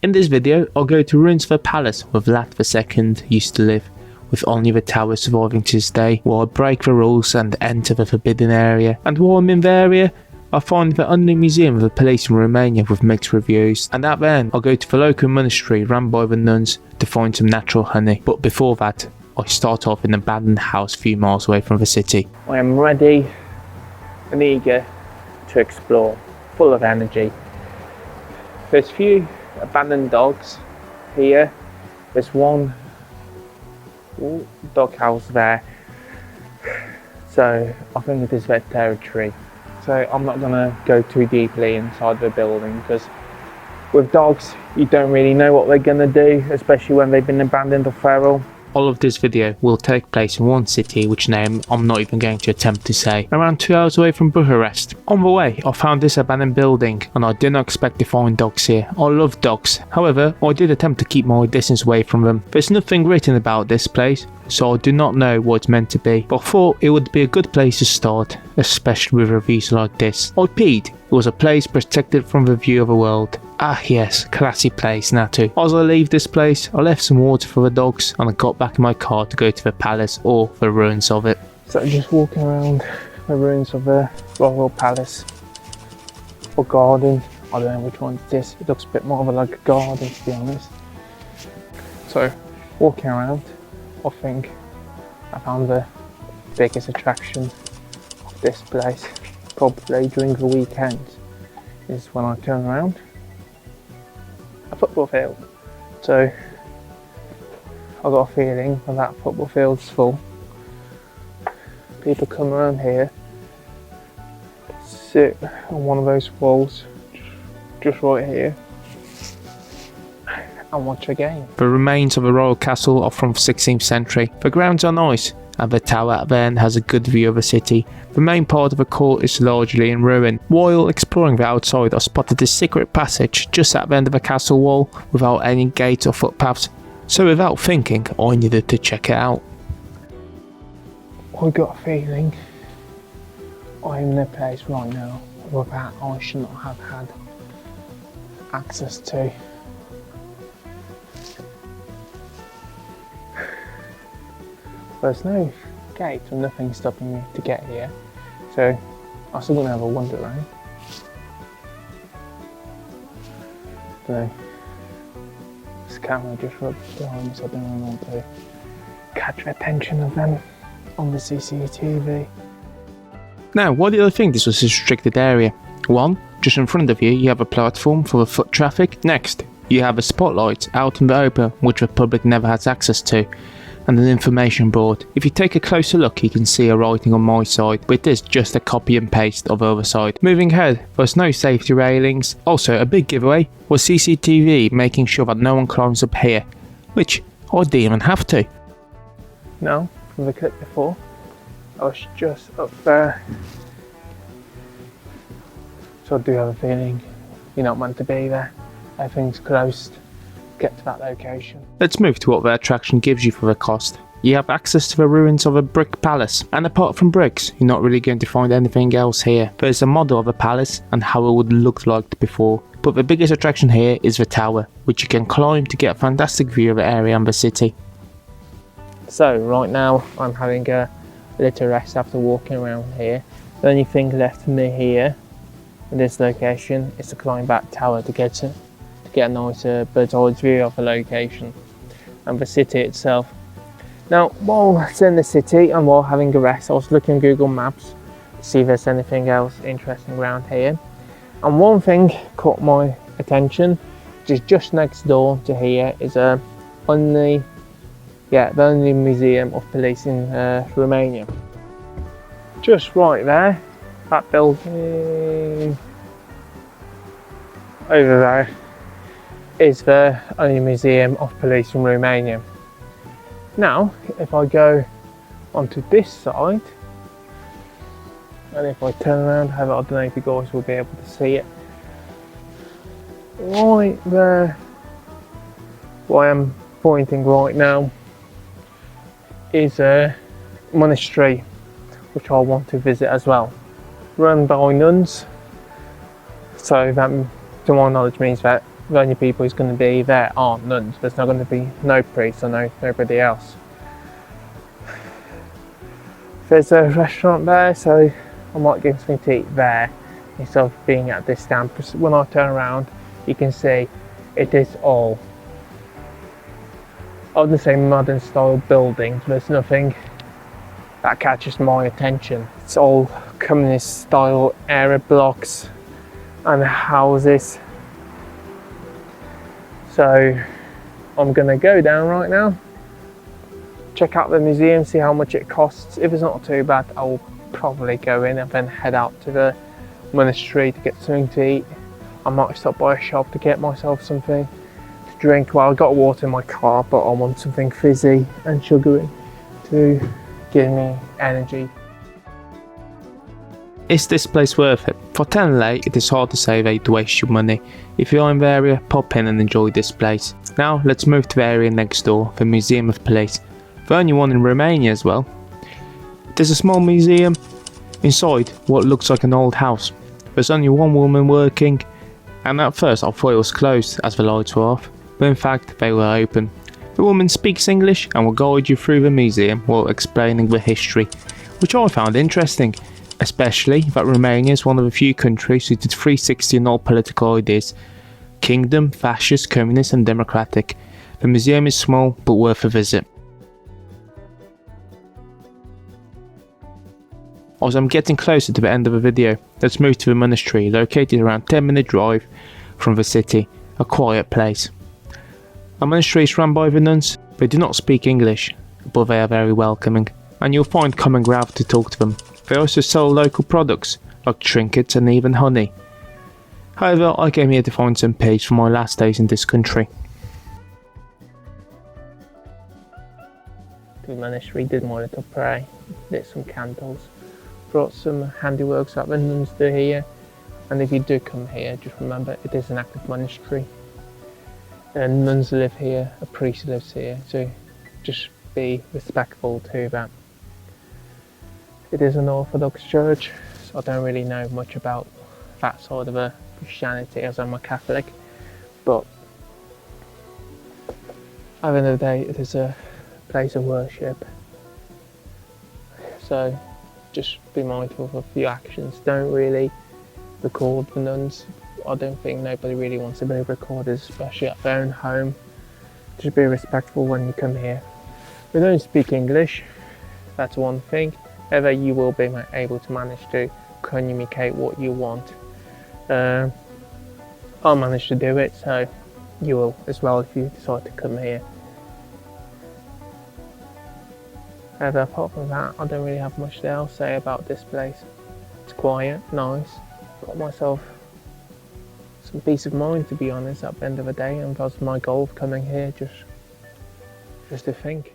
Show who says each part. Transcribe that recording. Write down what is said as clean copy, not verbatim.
Speaker 1: In this video, I'll go to ruins of a palace where Vlad II used to live, with only the tower surviving to this day, while I break the rules and enter the forbidden area. And while I'm in the area, I find the unknown museum of the police in Romania with mixed reviews. And at the end, I'll go to the local monastery run by the nuns to find some natural honey. But before that, I start off in an abandoned house a few miles away from the city. I am ready and eager to explore, full of energy. There's few abandoned dogs here. There's one dog house there, so I think it is their territory. So I'm not going to go too deeply inside the building, because with dogs you don't really know what they're going to do, especially when they've been abandoned or feral. All of this video will take place in one city, which name I'm not even going to attempt to say, around 2 hours away from Bucharest. On the way, I found this abandoned building, and I did not expect to find dogs here. I love dogs, however, I did attempt to keep my distance away from them. There's nothing written about this place, so I do not know what it's meant to be, but I thought it would be a good place to start, especially with reviews like this. I peed. It was a place protected from the view of the world. Ah yes, classy place, Natu. As I leave this place, I left some water for the dogs, and I got back in my car to go to the palace or the ruins of it. So just walking around the ruins of the royal palace or garden. I don't know which one it is. It looks a bit more of like a garden, to be honest. So walking around, I think I found the biggest attraction of this place, probably during the weekends, is when I turn around a football field. So I got a feeling when that football field's full, people come around here, sit on one of those walls just right here and watch a game. The remains of the royal castle are from the 16th century. The grounds are nice, and the tower at the end has a good view of the city. The main part of the court is largely in ruin. While exploring the outside, I spotted this secret passage just at the end of the castle wall without any gates or footpaths, so without thinking, I needed to check it out. I got a feeling I'm in a place right now that I should not have had access to. There's no gate or nothing stopping me to get here, so I'm still going to have a wander around. So this camera just rubbed behind me, so I don't really want to catch the attention of them on the CCTV. Now, why did I think this was a restricted area? 1. Just in front of you, you have a platform for the foot traffic. Next, you have a spotlight out in the open, which the public never has access to, and an information board. If you take a closer look, you can see a writing on my side, but it is just a copy and paste of the other side. Moving ahead, there's no safety railings. Also, a big giveaway was CCTV making sure that no one climbs up here, which I didn't even have to. Now, from the clip before, I was just up there, so I do have a feeling you're not meant to be there. Everything's closed. Get to that location. Let's move to what the attraction gives you for the cost. You have access to the ruins of a brick palace, and apart from bricks, you're not really going to find anything else here. There's a model of a palace and how it would look like before, but the biggest attraction here is the tower, which you can climb to get a fantastic view of the area and the city. So right now I'm having a little rest after walking around here. The only thing left for me here in this location is to climb that tower to get a nicer bird's eye view of the location and the city itself. Now, while I was in the city and while having a rest, I was looking at Google Maps to see if there's anything else interesting around here. And one thing caught my attention, which is just next door to here, is the only museum of police in Romania. Just right there, that building over there is the only museum of police in Romania. Now, if I go onto this side, and if I turn around, I don't know if you guys will be able to see it. Right there, where I am pointing right now, is a monastery, which I want to visit as well. Run by nuns, so that to my knowledge means that the only people who's going to be there aren't nuns. There's not going to be no priests or nobody else. There's a restaurant there, so I might get something to eat there instead of being at this stand. Because when I turn around, you can see it is all, I wouldn't say modern style buildings, there's nothing that catches my attention. It's all communist style area blocks and houses. So I'm gonna go down right now, check out the museum, see how much it costs. If it's not too bad, I will probably go in and then head out to the monastery to get something to eat. I might stop by a shop to get myself something to drink. Well, I got water in my car, but I want something fizzy and sugary to give me energy.
Speaker 2: Is this place worth it? For 10 lei, it is hard to say way to waste your money. If you're in the area, pop in and enjoy this place. Now let's move to the area next door, the Museum of Police. The only one in Romania as well. There's a small museum inside what looks like an old house. There's only one woman working, and at first I thought it was closed as the lights were off, but in fact they were open. The woman speaks English and will guide you through the museum while explaining the history, which I found interesting. Especially that Romania is one of the few countries who did 360 on all political ideas. Kingdom, fascist, communist and democratic. The museum is small but worth a visit. As I'm getting closer to the end of the video, let's move to the monastery, located around 10-minute drive from the city, a quiet place. A monastery is run by the nuns. They do not speak English, but they are very welcoming, and you'll find common ground to talk to them. They also sell local products, like trinkets and even honey. However, I came here to find some peace for my last days in this country.
Speaker 1: The monastery, did my little prayer, lit some candles, brought some handiworks that the nuns do here. And if you do come here, just remember it is an active monastery. And nuns live here, a priest lives here, so just be respectful to that. It is an Orthodox church, so I don't really know much about that side of a Christianity as I'm a Catholic, but at the end of the day it is a place of worship, so just be mindful of your actions. Don't really record the nuns. I don't think nobody really wants to be recorded, especially at their own home. Just be respectful when you come here. We don't speak English, that's one thing. However, you will be able to manage to communicate what you want. I managed to do it, so you will as well if you decide to come here. However, apart from that, I don't really have much else to say about this place. It's quiet, nice. Got myself some peace of mind, to be honest, at the end of the day, and that's my goal of coming here, just to think.